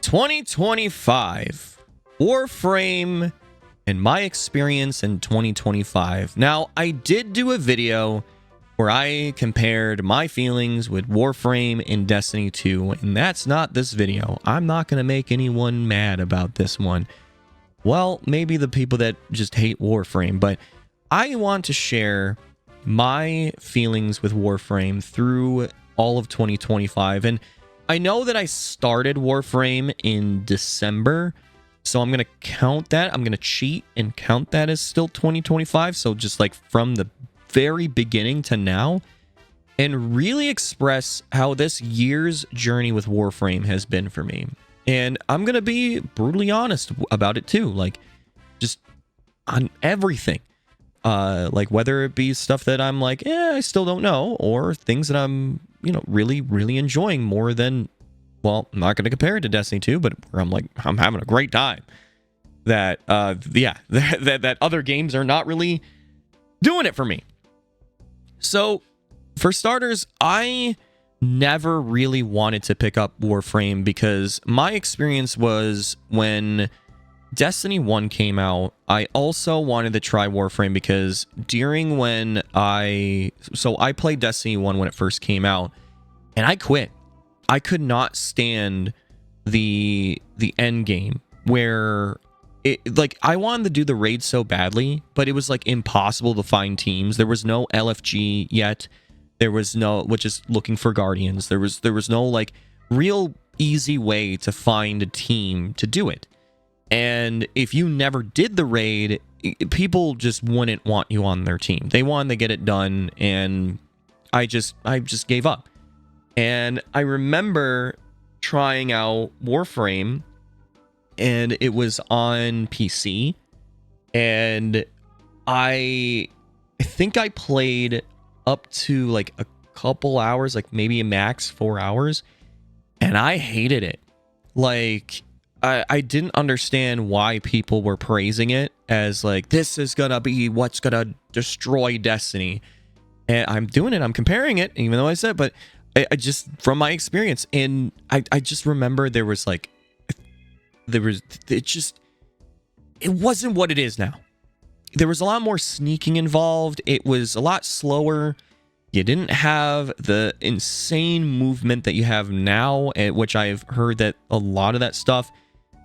2025 Warframe and my experience in 2025. Now, I did do a video where I compared my feelings with Warframe and Destiny 2, and that's not this video. I'm not going to make anyone mad about this one. Well, maybe the people that just hate Warframe, but I want to share my feelings with Warframe through all of 2025. And I know that I started Warframe in December, so I'm going to count that. I'm going to cheat and count that as still 2025. So just like from the very beginning to now, and really express how this year's journey with Warframe has been for me. And I'm going to be brutally honest about it too. Like, just on everything. Like, whether it be stuff that I'm like, I still don't know, or things that I'm, really, really enjoying more than, well, I'm not going to compare it to Destiny 2, but where I'm like, I'm having a great time. That, that other games are not really doing it for me. So, for starters, I never really wanted to pick up Warframe because my experience was when Destiny 1 came out, I also wanted to try Warframe because during when I played Destiny 1 when it first came out, and I quit. I could not stand the end game where I wanted to do the raid so badly, but it was like impossible to find teams. There was no LFG yet. There was no, which is looking for guardians. There was no like real easy way to find a team to do it. And if you never did the raid, people just wouldn't want you on their team. They wanted to get it done, and I just gave up. And I remember trying out Warframe, and it was on PC, and I think I played up to like a couple hours, like maybe a max 4 hours, and I hated it. Like, I didn't understand why people were praising it as like, this is gonna be what's gonna destroy Destiny. And I'm doing it, I'm comparing it, even though I said, but I just, from my experience, and I just remember it wasn't what it is now. There was a lot more sneaking involved. It was a lot slower. You didn't have the insane movement that you have now, which I've heard that a lot of that stuff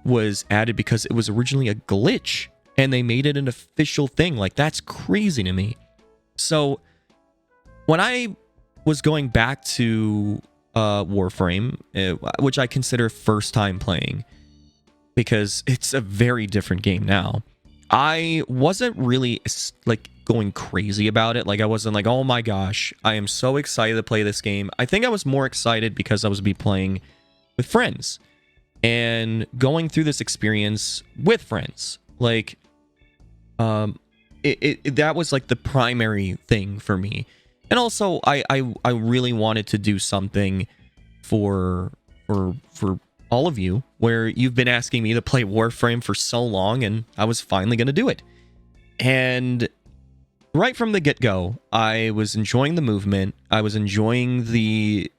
was added because it was originally a glitch and they made it an official thing. Like, that's crazy to me. So when I was going back to Warframe, which I consider first time playing because it's a very different game now, I wasn't really like going crazy about it. Like, I wasn't like, oh my gosh, I am so excited to play this game. I think I was more excited because I was playing with friends and going through this experience with friends. Like, that was like the primary thing for me. And also, I really wanted to do something for all of you, where you've been asking me to play Warframe for so long, and I was finally going to do it. And right from the get-go, I was enjoying the movement. I was enjoying the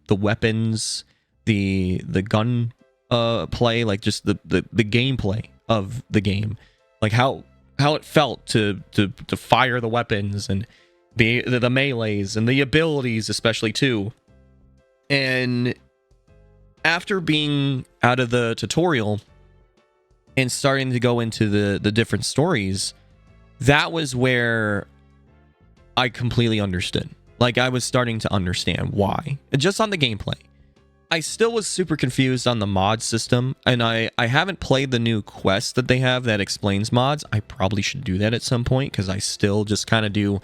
weapons, the gun play, like just the gameplay of the game, like how it felt to fire the weapons and the melees and the abilities, especially too. And after being out of the tutorial and starting to go into the different stories, that was where I completely understood. Like, I was starting to understand why, just on the gameplay. I still was super confused on the mod system, and I haven't played the new quest that they have that explains mods. I probably should do that at some point, because I still just kind of do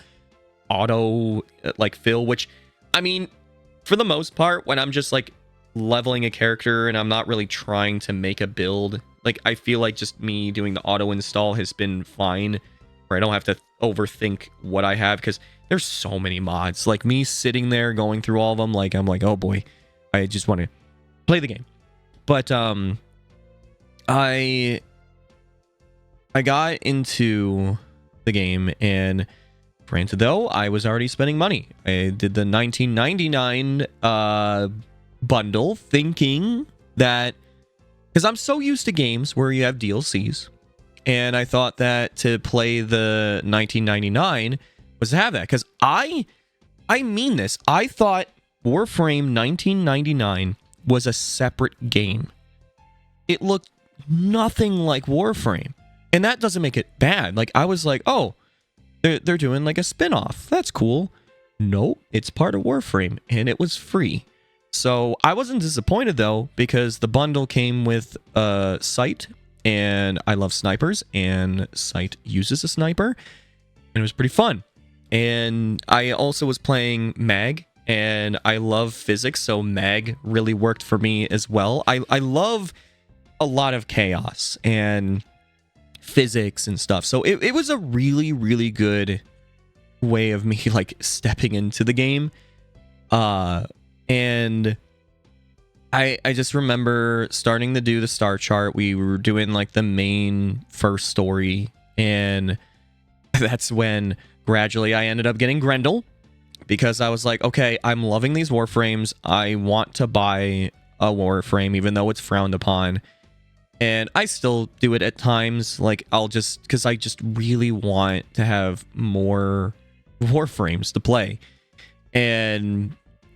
auto like fill, which, I mean, for the most part, when I'm just like leveling a character and I'm not really trying to make a build, like, I feel like just me doing the auto install has been fine, where I don't have to overthink what I have, because there's so many mods. Like, me sitting there going through all of them, like, I'm like, oh boy, I just want to play the game. But I got into the game, and granted, though, I was already spending money. I did the $19.99 bundle, thinking that, because I'm so used to games where you have DLCs, and I thought that to play the 1999 was to have that, because I mean this, I thought Warframe 1999 was a separate game. It looked nothing like Warframe, and that doesn't make it bad. Like, I was like, oh, they're doing like a spin-off. That's cool. Nope, it's part of Warframe, and it was free. So I wasn't disappointed, though, because the bundle came with Sight, and I love snipers, and Sight uses a sniper, and it was pretty fun. And I also was playing Mag, and I love physics, so Mag really worked for me as well. I love a lot of chaos and physics and stuff, so it was a really, really good way of me like stepping into the game. And I just remember starting to do the star chart. We were doing like the main first story, and that's when gradually I ended up getting Grendel, because I was like, okay, I'm loving these Warframes. I want to buy a Warframe, even though it's frowned upon. And I still do it at times. Like, I'll just, because I just really want to have more Warframes to play.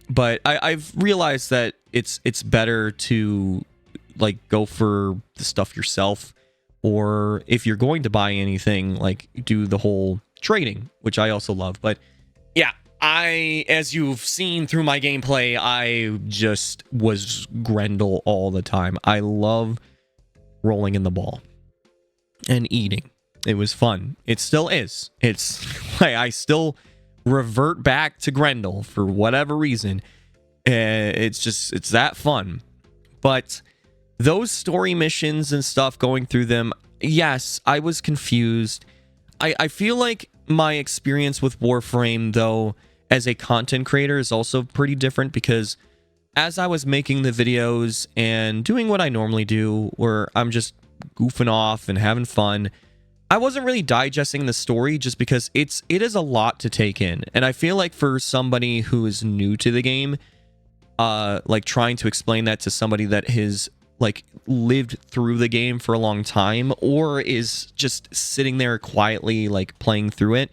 But I've realized that it's better to like go for the stuff yourself, or if you're going to buy anything, like do the whole trading, which I also love. But yeah, as you've seen through my gameplay, I just was Grendel all the time. I love rolling in the ball and eating. It was fun. It still is. It's like I still revert back to Grendel for whatever reason. It's that fun. But those story missions and stuff, going through them, yes, I was confused. I feel like my experience with Warframe, though, as a content creator is also pretty different, because as I was making the videos and doing what I normally do, where I'm just goofing off and having fun, I wasn't really digesting the story, just because it is a lot to take in. And I feel like for somebody who is new to the game, like trying to explain that to somebody that has like lived through the game for a long time, or is just sitting there quietly like playing through it,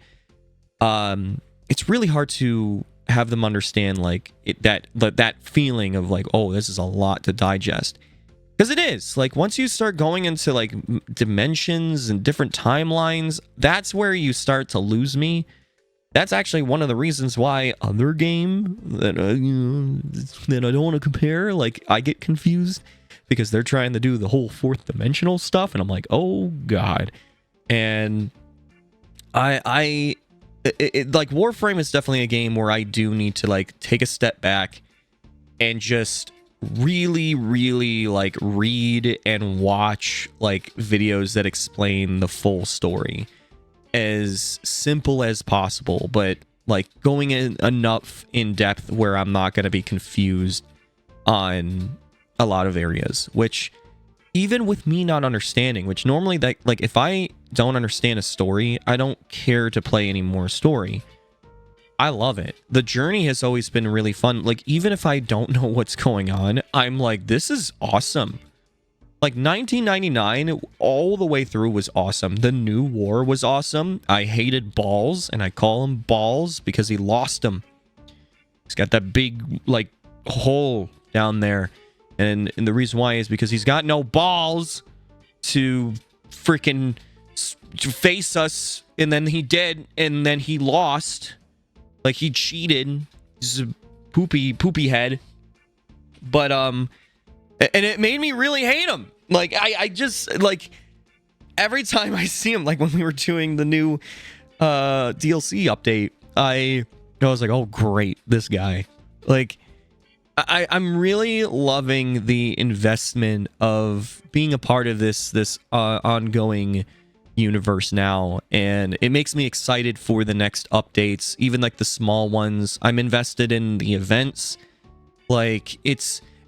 it's really hard to have them understand like that feeling of like, oh, this is a lot to digest. Because it is. Like, once you start going into like dimensions and different timelines, that's where you start to lose me. That's actually one of the reasons why other game that I don't want to compare, like, I get confused, because they're trying to do the whole fourth dimensional stuff, and I'm like, oh god. And like, Warframe is definitely a game where I do need to like take a step back and just really, really like read and watch like videos that explain the full story, as simple as possible, but like going in enough in depth where I'm not going to be confused on a lot of areas, which even with me not understanding, which normally that, like, if I don't understand a story, I don't care to play any more story. I love it. The journey has always been really fun. Like, even if I don't know what's going on, I'm like, this is awesome. Like, 1999, all the way through was awesome. The new war was awesome. I hated Balls, and I call him Balls because he lost them. He's got that big, like, hole down there. And the reason why is because he's got no balls to freaking face us. And then he did, and then he lost. Like, he cheated. He's a poopy head. But, and it made me really hate him. Like, I just, like, every time I see him, like, when we were doing the new DLC update, I was like, oh, great, this guy. Like, I'm really loving the investment of being a part of this ongoing universe now, and it makes me excited for the next updates, even like the small ones. I'm invested in the events, like,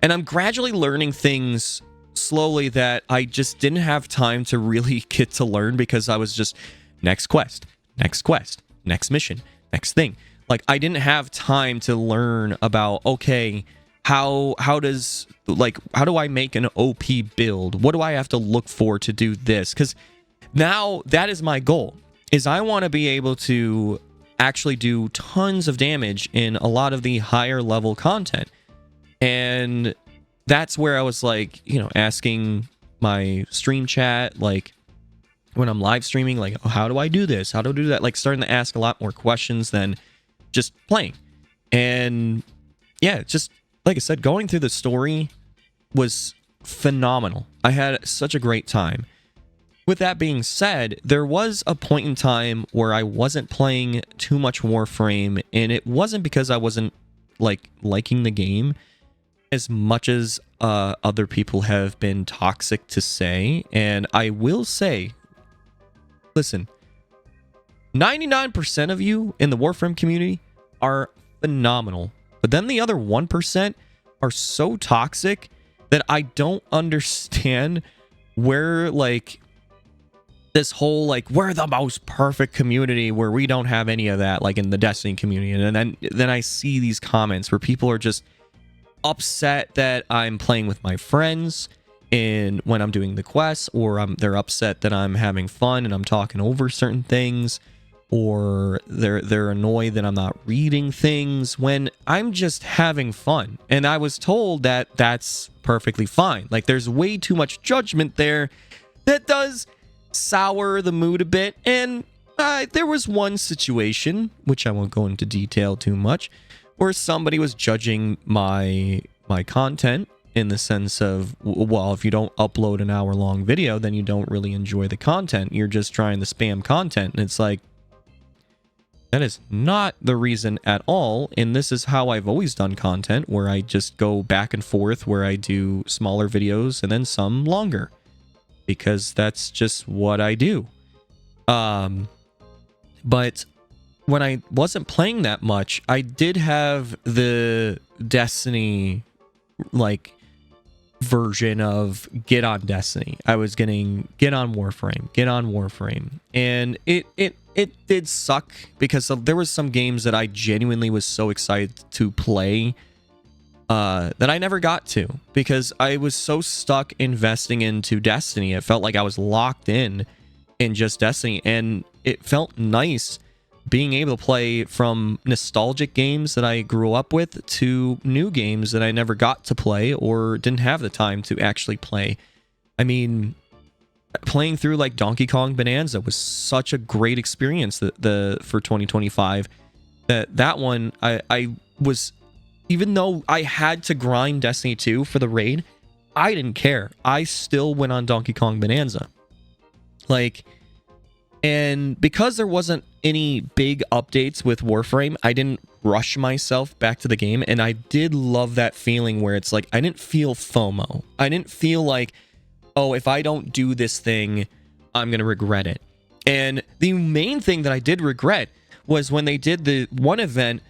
and I'm gradually learning things slowly that I just didn't have time to really get to learn, because I was just next quest, next mission, next thing. Like, I didn't have time to learn about, okay, how does, like, how do I make an OP build? What do I have to look for to do this? Because now that is my goal, is I want to be able to actually do tons of damage in a lot of the higher level content. And that's where I was like, you know, asking my stream chat, like when I'm live streaming, like, oh, how do I do this? How do I do that? Like starting to ask a lot more questions than just playing. And yeah, just like I said, going through the story was phenomenal. I had such a great time. With that being said, there was a point in time where I wasn't playing too much Warframe, and it wasn't because I wasn't like liking the game as much as other people have been toxic to say. And I will say, listen, 99% of you in the Warframe community are phenomenal, but then the other 1% are so toxic that I don't understand where, like, this whole, like, we're the most perfect community where we don't have any of that, like in the Destiny community. And then I see these comments where people are just upset that I'm playing with my friends and when I'm doing the quests, or they're upset that I'm having fun and I'm talking over certain things, or they're annoyed that I'm not reading things when I'm just having fun. And I was told that that's perfectly fine. Like, there's way too much judgment there that does sour the mood a bit. And there was one situation, which I won't go into detail too much, where somebody was judging my content in the sense of, well, if you don't upload an hour-long video, then you don't really enjoy the content. You're just trying to spam content. And it's like, that is not the reason at all. And this is how I've always done content, where I just go back and forth, where I do smaller videos and then some longer, because that's just what I do. But when I wasn't playing that much, I did have the Destiny, like, version of get on Destiny. I was getting get on Warframe. And it did suck, because there was some games that I genuinely was so excited to play that I never got to, because I was so stuck investing into Destiny. It felt like I was locked in just Destiny, and it felt nice being able to play from nostalgic games that I grew up with to new games that I never got to play or didn't have the time to actually play. I mean, playing through like Donkey Kong Bonanza was such a great experience for 2025. That one I was, even though I had to grind Destiny 2 for the raid, I didn't care. I still went on Donkey Kong Bonanza. Like, and because there wasn't any big updates with Warframe, I didn't rush myself back to the game. And I did love that feeling where it's like, I didn't feel FOMO. I didn't feel like, oh, if I don't do this thing, I'm going to regret it. And the main thing that I did regret was when they did the one event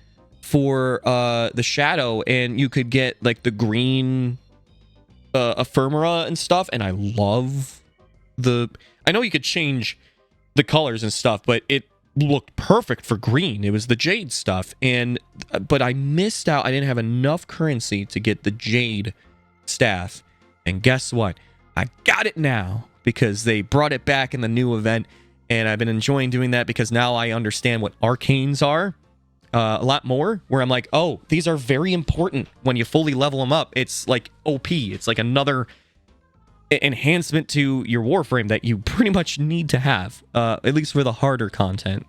for the Shadow, and you could get like the green ephemera and stuff. And I love I know you could change the colors and stuff, but it looked perfect for green. It was the jade stuff, but I missed out. I didn't have enough currency to get the jade staff, and guess what? I got it now, because they brought it back in the new event, and I've been enjoying doing that, because now I understand what arcanes are a lot more, where I'm like, oh, these are very important when you fully level them up. It's like OP. It's like another enhancement to your Warframe that you pretty much need to have, at least for the harder content.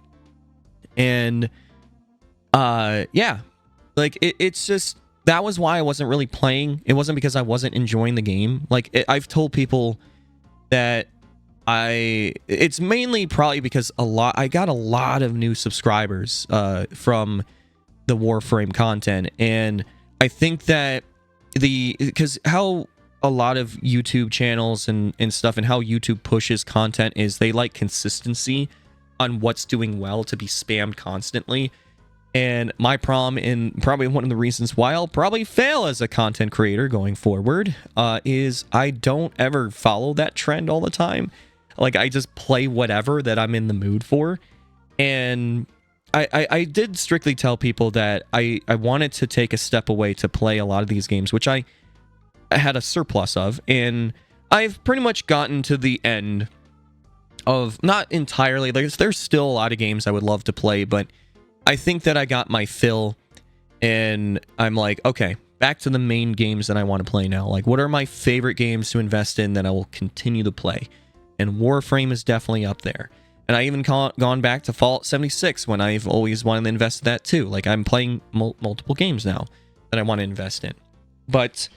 And yeah, like it's just, that was why I wasn't really playing. It wasn't because I wasn't enjoying the game. Like, I've told people that it's mainly probably because I got a lot of new subscribers from the Warframe content. And I think that because how a lot of YouTube channels and stuff, and how YouTube pushes content, is they like consistency on what's doing well to be spammed constantly. And my problem, and probably one of the reasons why I'll probably fail as a content creator going forward, is I don't ever follow that trend all the time. Like, I just play whatever that I'm in the mood for. And I did strictly tell people that I wanted to take a step away to play a lot of these games, which I had a surplus of, and I've pretty much gotten to the end of, not entirely, there's still a lot of games I would love to play, but I think that I got my fill, and I'm like, okay, back to the main games that I want to play now. Like, what are my favorite games to invest in that I will continue to play? And Warframe is definitely up there. And I even gone back to Fallout 76 when I've always wanted to invest in that too. Like, I'm playing multiple games now that I want to invest in. But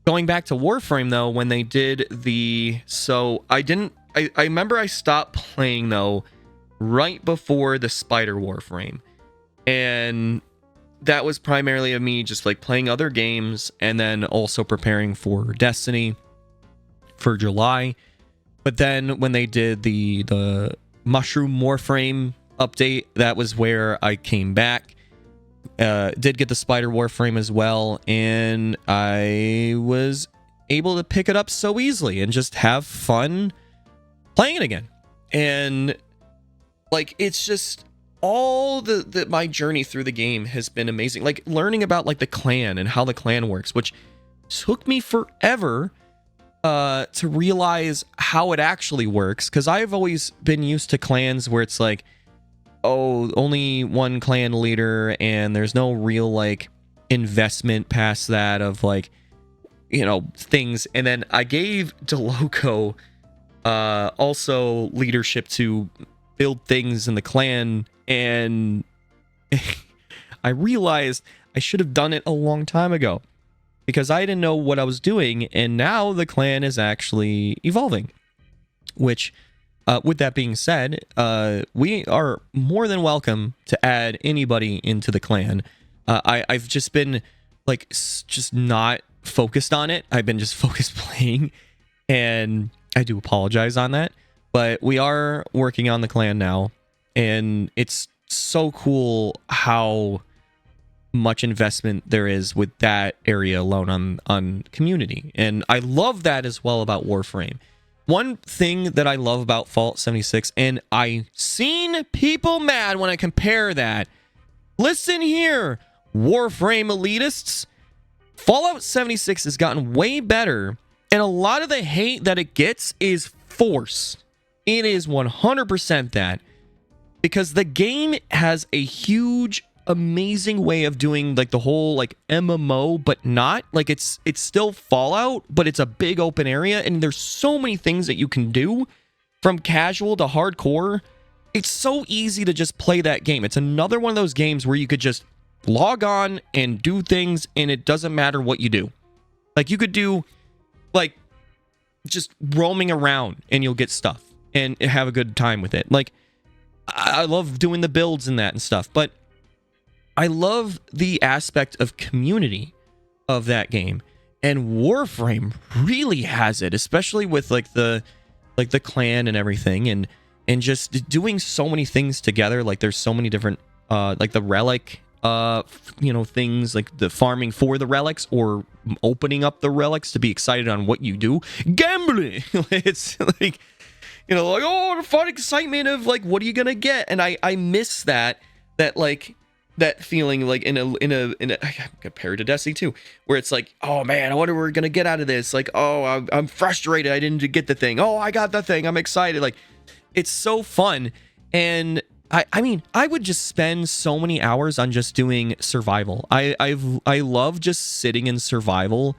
going back to Warframe, though, when they did the... So, I remember I stopped playing, though, right before the Spider Warframe. And that was primarily of me just, like, playing other games and then also preparing for Destiny for July. But then when they did the Mushroom Warframe update, that was where I came back. Did get the Spider Warframe as well, and I was able to pick it up so easily and just have fun playing it again. And like, it's just all my journey through the game has been amazing. Like, learning about like the clan and how the clan works, which took me forever to realize how it actually works, because I've always been used to clans where it's like, oh, only one clan leader and there's no real like investment past that of like, you know, things. And then I gave DeLoco also leadership to build things in the clan, and I realized I should have done it a long time ago, because I didn't know what I was doing, and now the clan is actually evolving. Which, with that being said, we are more than welcome to add anybody into the clan. I've just been, like, just not focused on it. I've been just focused playing, and I do apologize on that. But we are working on the clan now, and it's so cool how much investment there is with that area alone on community. And I love that as well about Warframe. One thing that I love about Fallout 76, and I seen people mad when I compare that. Listen here, Warframe elitists. Fallout 76 has gotten way better, and a lot of the hate that it gets is forced. It is 100% that, because the game has a huge, amazing way of doing like the whole like MMO, but not like it's still Fallout, but it's a big open area, and there's so many things that you can do from casual to hardcore. It's so easy to just play that game. It's another one of those games where you could just log on and do things, and it doesn't matter what you do. Like, you could do like just roaming around and you'll get stuff and have a good time with it. Like, I love doing the builds and that and stuff, but I love the aspect of community of that game, and Warframe really has it, especially with like the clan and everything, and just doing so many things together. Like, there's so many different like the relic things, like the farming for the relics or opening up the relics to be excited on what you do. Gambling. It's like, like, oh, the fun excitement of like, what are you gonna get? And I miss that like that feeling, like in a compared to Destiny 2, where it's like, oh man, I wonder what we're gonna get out of this. Like, oh, I'm frustrated I didn't get the thing. Oh, I got the thing. I'm excited. Like, it's so fun. And I mean, I would just spend so many hours on just doing survival. I love just sitting in survival,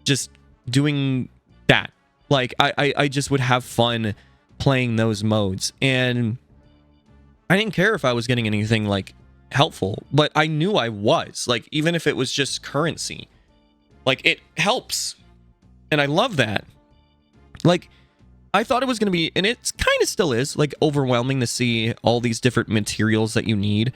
just doing that. Like, I just would have fun playing those modes, and I didn't care if I was getting anything like helpful, but I knew I was, like, even if it was just currency, like, it helps, and I love that. Like, I thought it was going to be, and it kind of still is, like, overwhelming to see all these different materials that you need,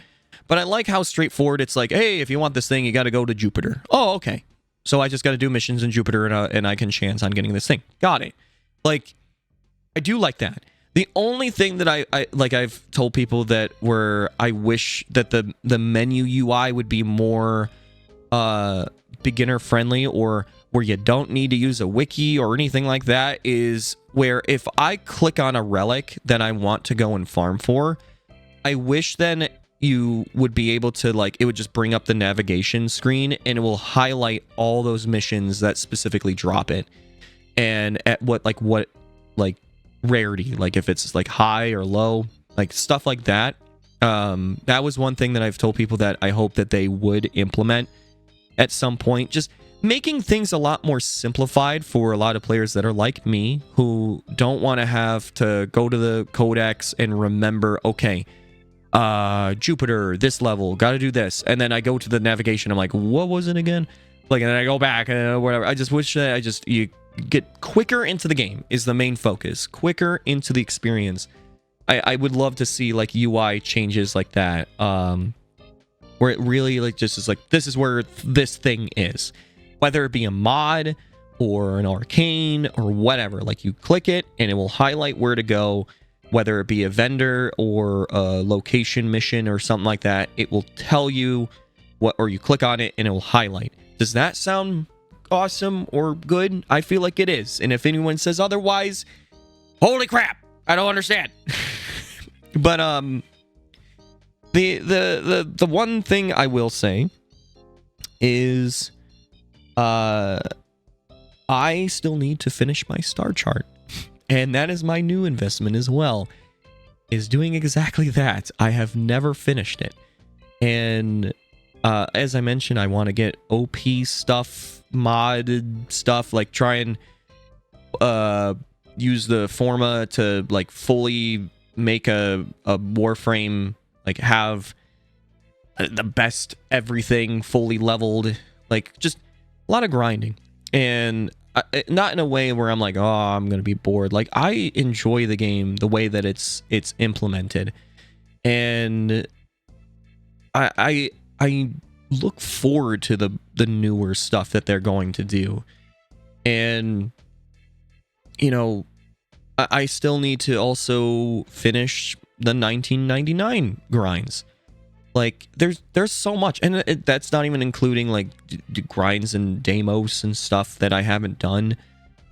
but I like how straightforward it's like, hey, if you want this thing, you got to go to Jupiter. Oh, okay, so I just got to do missions in Jupiter, and I can chance on getting this thing. Got it. Like, I do like that. The only thing that I like, I've told people that where I wish that the menu UI would be more beginner friendly, or where you don't need to use a wiki or anything like that, is where if I click on a relic that I want to go and farm for, I wish then you would be able to, like, it would just bring up the navigation screen and it will highlight all those missions that specifically drop it, and at what rarity, like if it's like high or low, like stuff like that. That was one thing that I've told people that I hope that they would implement at some point, just making things a lot more simplified for a lot of players that are like me, who don't want to have to go to the codex and remember, okay, Jupiter, this level, got to do this, and then I go to the navigation, I'm like, what was it again? Like, and then I go back and whatever. I just wish that you get quicker into the game is the main focus, quicker into the experience. I would love to see like UI changes like that, where it really like just is like, this is where this thing is, whether it be a mod or an arcane or whatever. Like, you click it and it will highlight where to go, whether it be a vendor or a location mission or something like that. It will tell you what, or you click on it and it will highlight. Does that sound awesome or good? I feel like it is. And if anyone says otherwise, holy crap, I don't understand. But the one thing I will say is I still need to finish my star chart. And that is my new investment as well, is doing exactly that. I have never finished it. And as I mentioned, I want to get OP stuff, modded stuff, like try and use the Forma to like fully make a Warframe, like have the best everything fully leveled, like just a lot of grinding. And not in a way where I'm like, oh, I'm gonna be bored. Like, I enjoy the game the way that it's implemented, and I look forward to the newer stuff that they're going to do. And you know, I still need to also finish the 1999 grinds. Like, there's so much, and that's not even including like grinds and Deimos and stuff that I haven't done,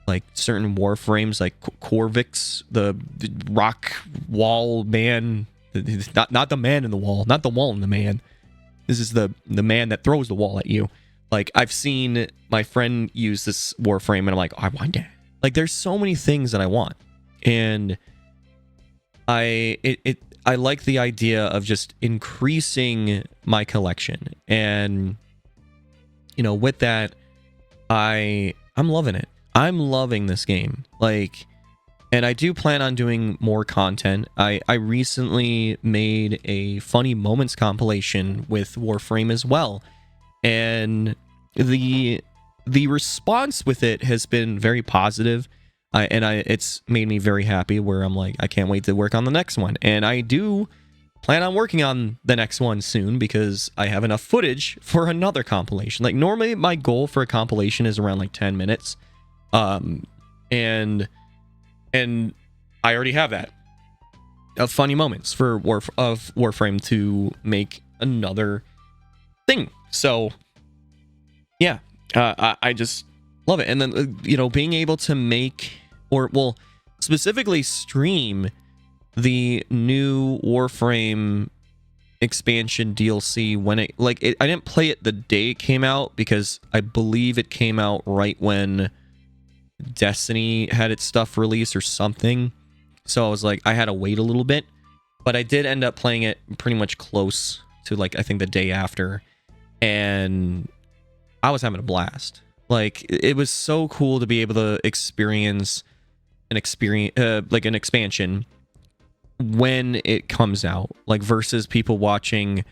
like certain Warframes, like Corvix, the rock wall man, not the man in the wall, not the wall in the man. This is the man that throws the wall at you. Like, I've seen my friend use this Warframe, and I'm like, oh, I want that. Like, there's so many things that I want, and I like the idea of just increasing my collection. And you know, with that, I'm loving it. I'm loving this game. Like, and I do plan on doing more content. I recently made a funny moments compilation with Warframe as well, and the response with it has been very positive. It's made me very happy, where I'm like, I can't wait to work on the next one. And I do plan on working on the next one soon, because I have enough footage for another compilation. Like, normally my goal for a compilation is around like 10 minutes. And I already have that of funny moments for Warframe to make another thing. So yeah, I just love it. And then, you know, being able to make, or well, specifically stream the new Warframe expansion DLC when it, like, I didn't play it the day it came out, because I believe it came out right when Destiny had its stuff released or something. So I was like, I had to wait a little bit, but I did end up playing it pretty much close to, like, I think the day after, and I was having a blast. Like, it was so cool to be able to experience an expansion when it comes out, like, versus people watching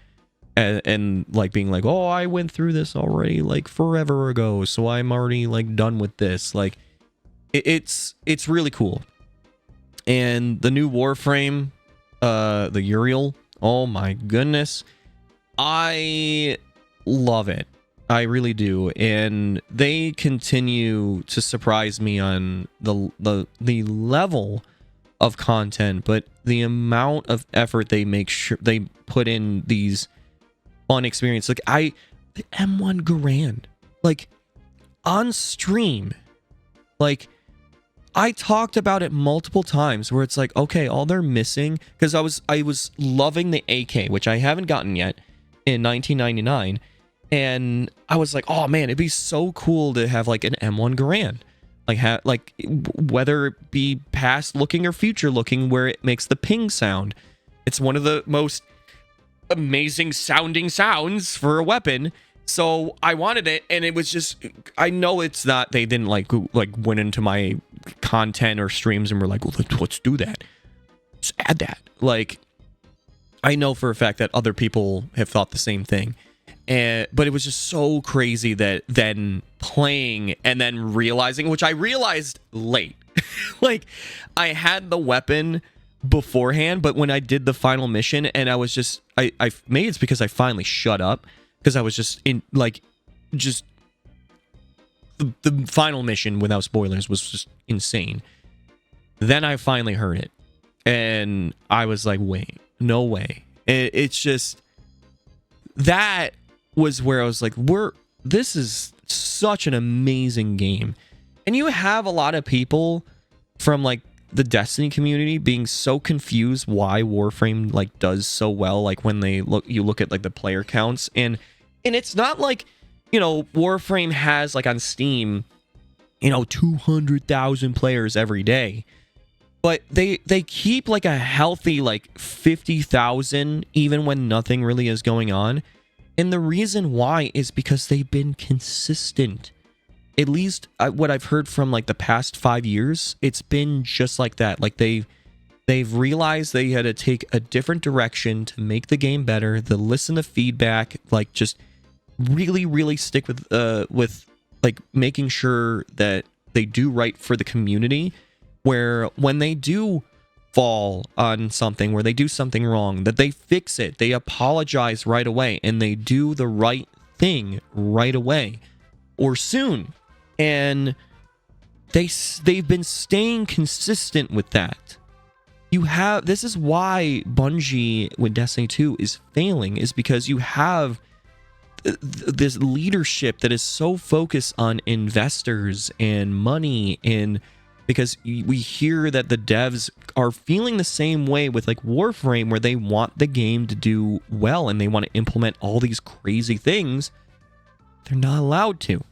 and like being like, oh, I went through this already like forever ago, so I'm already like done with this. Like, it's really cool. And the new Warframe, the Uriel, oh my goodness, I love it. I really do. And they continue to surprise me on the level of content, but the amount of effort they make sure they put in these fun experiences. Like, the M1 Garand, like, on stream, like, I talked about it multiple times where it's like, okay, all they're missing, because I was loving the AK, which I haven't gotten yet in 1999, and I was like, oh man, it'd be so cool to have like an M1 Garand, like whether it be past looking or future looking, where it makes the ping sound. It's one of the most amazing sounding sounds for a weapon. So I wanted it, and it was just, I know it's not, they didn't like went into my content or streams and were like, well, let's do that. Let's add that. Like, I know for a fact that other people have thought the same thing. But it was just so crazy that then playing and then realizing, which I realized late. Like, I had the weapon beforehand, but when I did the final mission, and I was just, maybe it's because I finally shut up, because I was just in, like, just the final mission without spoilers was just insane. Then I finally heard it, and I was like, wait, no way. It's just, that was where I was like, this is such an amazing game. And you have a lot of people from like the Destiny community being so confused why Warframe like does so well, like when you look at like the player counts, and it's not like, you know, Warframe has like on Steam, you know, 200,000 players every day, but they keep like a healthy like 50,000 even when nothing really is going on. And the reason why is because they've been consistent. At least what I've heard from like the past 5 years, it's been just like that. Like they've realized they had to take a different direction to make the game better, to listen to feedback, like just really, really stick with like making sure that they do right for the community, where when they do fall on something, where they do something wrong, that they fix it, they apologize right away, and they do the right thing right away or soon. And they've been staying consistent with that. This is why Bungie with Destiny 2 is failing, is because you have this leadership that is so focused on investors and money, and because we hear that the devs are feeling the same way with like Warframe, where they want the game to do well and they want to implement all these crazy things. They're not allowed to.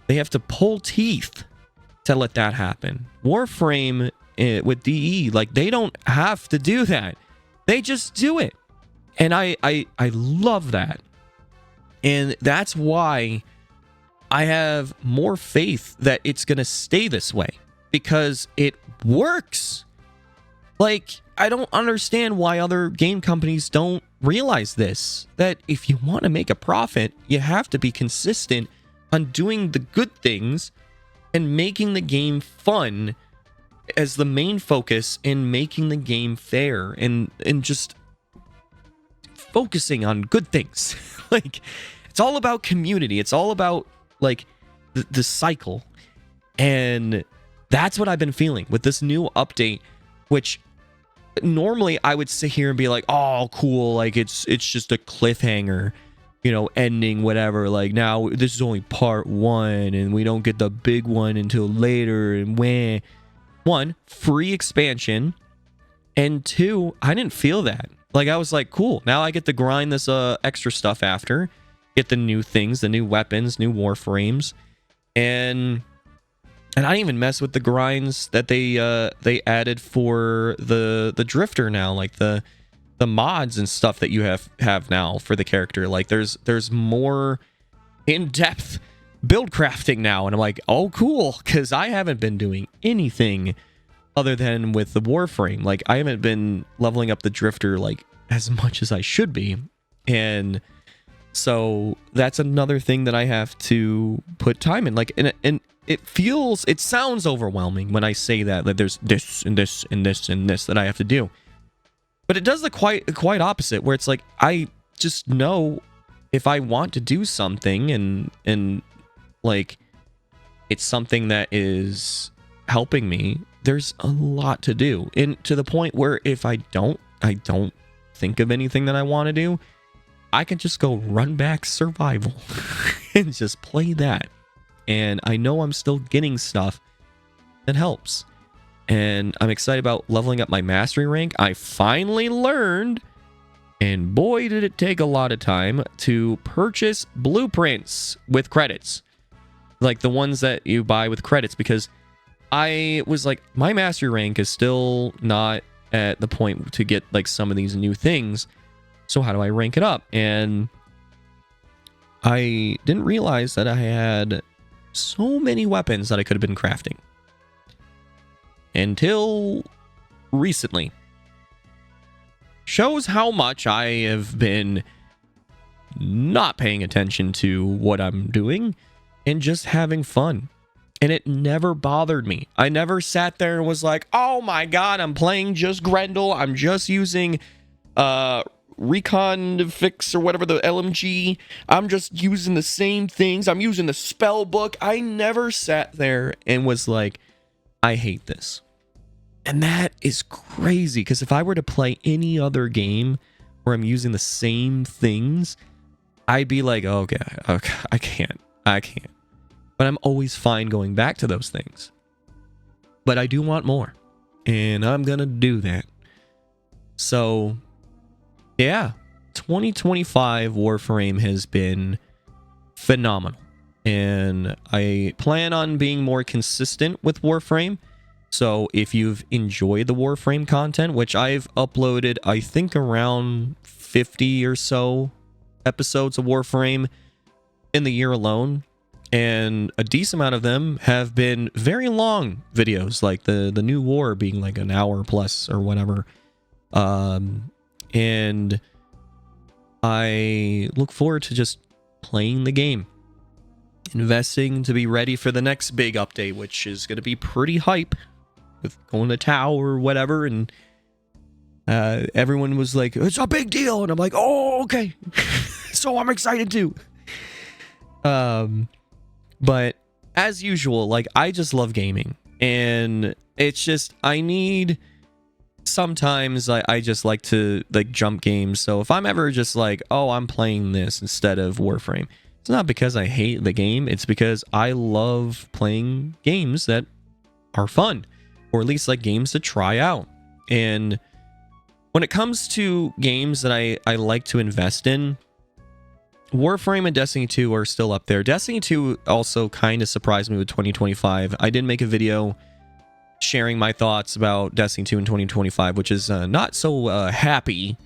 They have to pull teeth to let that happen. Warframe with DE, like, they don't have to do that. They just do it. And I love that. And that's why I have more faith that it's going to stay this way, because it works. Like, I don't understand why other game companies don't realize this, that if you want to make a profit, you have to be consistent on doing the good things and making the game fun as the main focus, and making the game fair, and just focusing on good things. Like, it's all about community. It's all about like the cycle. And that's what I've been feeling with this new update, which normally I would sit here and be like, oh, cool, like it's just a cliffhanger, you know, ending, whatever. Like, now this is only part 1 and we don't get the big one until later, and when 1, free expansion, and 2, I didn't feel that. Like, I was like, cool, now I get to grind this extra stuff after, get the new things, the new weapons, new Warframes, and I didn't even mess with the grinds that they added for the Drifter now, like the mods and stuff that you have now for the character. Like, there's more in-depth build crafting now, and I'm like, oh, cool, because I haven't been doing anything other than with the Warframe. Like, I haven't been leveling up the Drifter like as much as I should be, and so that's another thing that I have to put time in. Like, and it sounds overwhelming when I say that there's this and this and this and this that I have to do, but it does the quite opposite, where it's like, I just know if I want to do something, and like, it's something that is helping me, there's a lot to do, and to the point where if I don't think of anything that I want to do, I can just go run back survival and just play that. And I know I'm still getting stuff it helps. And I'm excited about leveling up my mastery rank. I finally learned, and boy did it take a lot of time, to purchase blueprints with credits. Like the ones that you buy with credits, because I was like, my mastery rank is still not at the point to get like some of these new things. So how do I rank it up? And I didn't realize that I had so many weapons that I could have been crafting. Until recently. Shows how much I have been not paying attention to what I'm doing and just having fun. And it never bothered me. I never sat there and was like, oh my god, I'm playing just Grendel. I'm just using Recon Fix or whatever, the LMG. I'm just using the same things. I'm using the spell book. I never sat there and was like, I hate this. And that is crazy, because if I were to play any other game where I'm using the same things, I'd be like, okay, I can't. But I'm always fine going back to those things. But I do want more, and I'm gonna do that. So, yeah, 2025 Warframe has been phenomenal. And I plan on being more consistent with Warframe. So if you've enjoyed the Warframe content, which I've uploaded, I think around 50 or so episodes of Warframe in the year alone, and a decent amount of them have been very long videos, like the new war being like an hour plus or whatever. And I look forward to just playing the game, investing to be ready for the next big update, which is going to be pretty hype, with going to Tau or whatever. And everyone was like, it's a big deal, and I'm like, oh, okay. So I'm excited too. But as usual, like, I just love gaming, and it's just, I need, sometimes I just like to like jump games. So if I'm ever just like, oh, I'm playing this instead of Warframe, it's not because I hate the game. It's because I love playing games that are fun, or at least like games to try out. And when it comes to games that I like to invest in, Warframe and Destiny 2 are still up there. Destiny 2 also kind of surprised me with 2025. I did make a video sharing my thoughts about Destiny 2 in 2025, which is not so happy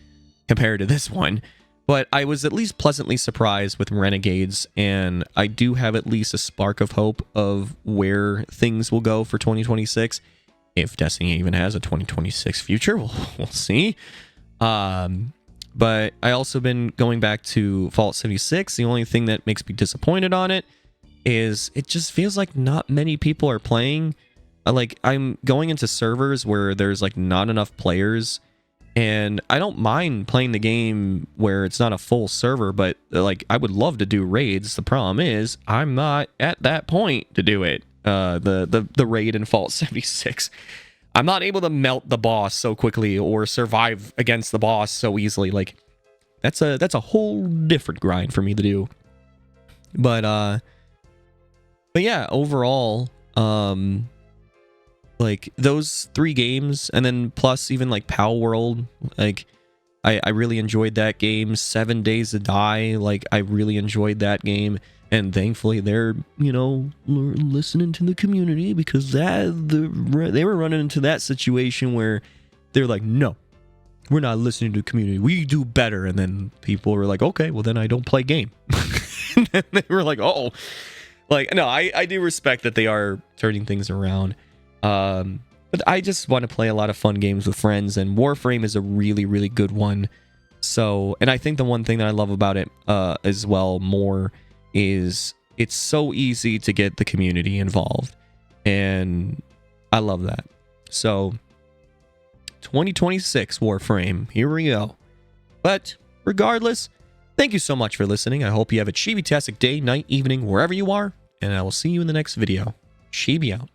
compared to this one. But I was at least pleasantly surprised with Renegades, and I do have at least a spark of hope of where things will go for 2026. If Destiny even has a 2026 future, we'll see. But I also been going back to Fallout 76. The only thing that makes me disappointed on it is it just feels like not many people are playing. Like, I'm going into servers where there's like not enough players, and I don't mind playing the game where it's not a full server, but like, I would love to do raids. The problem is I'm not at that point to do it. The raid in Fallout 76. I'm not able to melt the boss so quickly or survive against the boss so easily. Like, that's a whole different grind for me to do. But yeah, overall, like those 3 games, and then plus even like Pow World, like I really enjoyed that game. 7 Days to Die, like I really enjoyed that game. And thankfully, they're, you know, listening to the community, because they were running into that situation where they're like, no, we're not listening to the community. We do better. And then people were like, okay, well, then I don't play game. And then they were like, oh, like, no, I do respect that they are turning things around. But I just want to play a lot of fun games with friends, and Warframe is a really, really good one. So, and I think the one thing that I love about it as well more is it's so easy to get the community involved, and I love that. So 2026 Warframe, here we go. But regardless, thank you so much for listening. I hope you have a chibi-tastic day, night, evening, wherever you are, and I will see you in the next video. Chibi out.